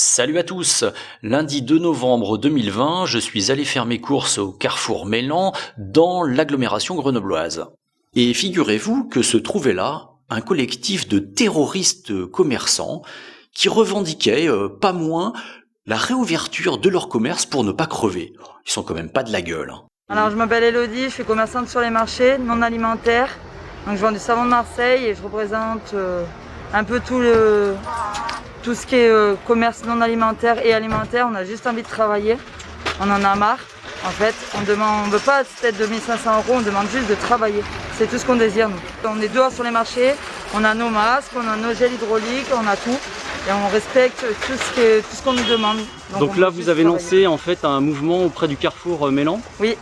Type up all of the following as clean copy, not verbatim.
Salut à tous! Lundi 2 novembre 2020, je suis allé faire mes courses au Carrefour Mélan dans l'agglomération grenobloise. Et figurez-vous que se trouvait là un collectif de terroristes commerçants qui revendiquaient pas moins la réouverture de leur commerce pour ne pas crever. Ils sont quand même pas de la gueule. Alors je m'appelle Elodie, je suis commerçante sur les marchés non alimentaires. Donc je vends du savon de Marseille et je représente un peu tout ce qui est commerce non alimentaire et alimentaire. On a juste envie de travailler, on en a marre. En fait, on ne veut pas cette aide de 1 500 €, on demande juste de travailler. C'est tout ce qu'on désire nous. On est dehors sur les marchés, on a nos masques, on a nos gels hydrauliques, on a tout. Et on respecte tout ce qu'on nous demande. Donc là, vous avez lancé en fait un mouvement auprès du Carrefour Mélan. Oui.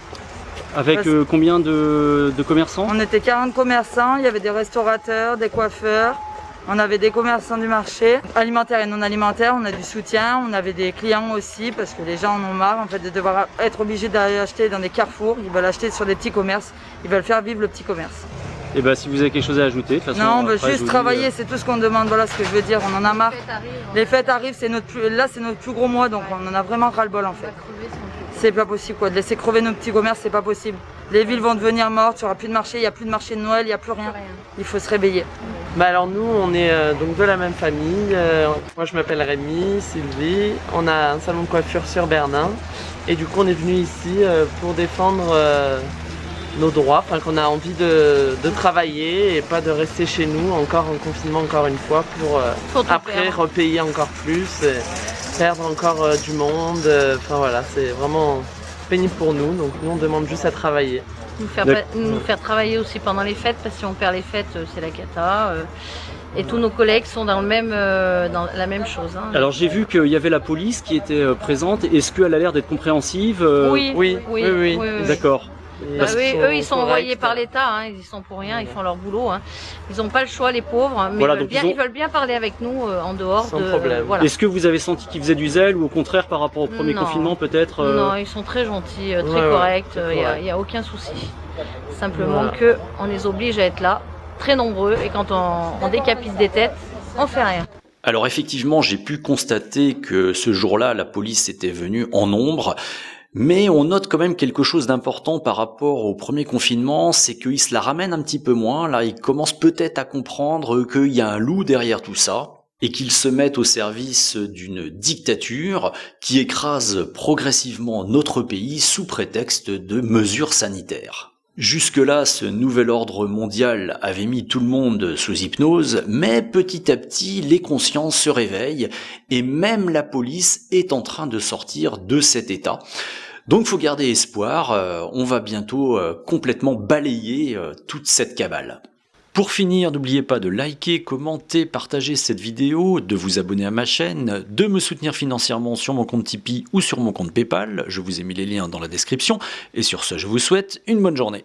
Avec combien de commerçants? On était 40 commerçants, il y avait des restaurateurs, des coiffeurs, on avait des commerçants du marché, alimentaire et non alimentaire, on a du soutien, on avait des clients aussi parce que les gens en ont marre en fait de devoir être obligés d'aller acheter dans des carrefours, ils veulent acheter sur des petits commerces, ils veulent faire vivre le petit commerce. Et bah si vous avez quelque chose à ajouter, de toute façon. Non, juste travailler, c'est tout ce qu'on demande, voilà ce que je veux dire, on en a marre. Les fêtes arrivent, c'est notre plus gros mois, donc on en a vraiment ras-le-bol en fait. C'est pas possible quoi, de laisser crever nos petits commerces, c'est pas possible. Les villes vont devenir mortes, il n'y aura plus de marché, il n'y a plus de marché de Noël, il n'y a plus rien. Il faut se réveiller. Bah alors nous, on est donc de la même famille. Moi je m'appelle Rémi, Sylvie, on a un salon de coiffure sur Bernin. Et du coup on est venu ici pour défendre nos droits, enfin qu'on a envie de travailler et pas de rester chez nous encore en confinement encore une fois pour après repayer encore plus, perdre encore du monde, enfin voilà, c'est vraiment pénible pour nous, donc nous on demande juste à travailler. Nous faire travailler aussi pendant les fêtes, parce que si on perd les fêtes, c'est la cata. Et tous nos collègues sont dans la même chose. Hein. Alors j'ai vu qu'il y avait la police qui était présente, est-ce qu'elle a l'air d'être compréhensive? Oui. D'accord. Eux, ils sont envoyés par l'État, hein, ils y sont pour rien, ils font leur boulot. Hein. Ils n'ont pas le choix, les pauvres, mais voilà, ils veulent bien parler avec nous en dehors. Sans problème. Voilà. Est-ce que vous avez senti qu'ils faisaient du zèle ou au contraire par rapport au premier confinement peut-être Non, ils sont très gentils, très corrects, il n'y a aucun souci. Simplement qu'on les oblige à être là, très nombreux, et quand on décapite des têtes, on fait rien. Alors effectivement, j'ai pu constater que ce jour-là, la police était venue en nombre. Mais on note quand même quelque chose d'important par rapport au premier confinement, c'est qu'ils se la ramènent un petit peu moins. Là, ils commencent peut-être à comprendre qu'il y a un loup derrière tout ça et qu'ils se mettent au service d'une dictature qui écrase progressivement notre pays sous prétexte de mesures sanitaires. Jusque-là, ce nouvel ordre mondial avait mis tout le monde sous hypnose, mais petit à petit, les consciences se réveillent et même la police est en train de sortir de cet état. Donc faut garder espoir, on va bientôt complètement balayer toute cette cabale. Pour finir, n'oubliez pas de liker, commenter, partager cette vidéo, de vous abonner à ma chaîne, de me soutenir financièrement sur mon compte Tipeee ou sur mon compte Paypal, je vous ai mis les liens dans la description, et sur ce, je vous souhaite une bonne journée.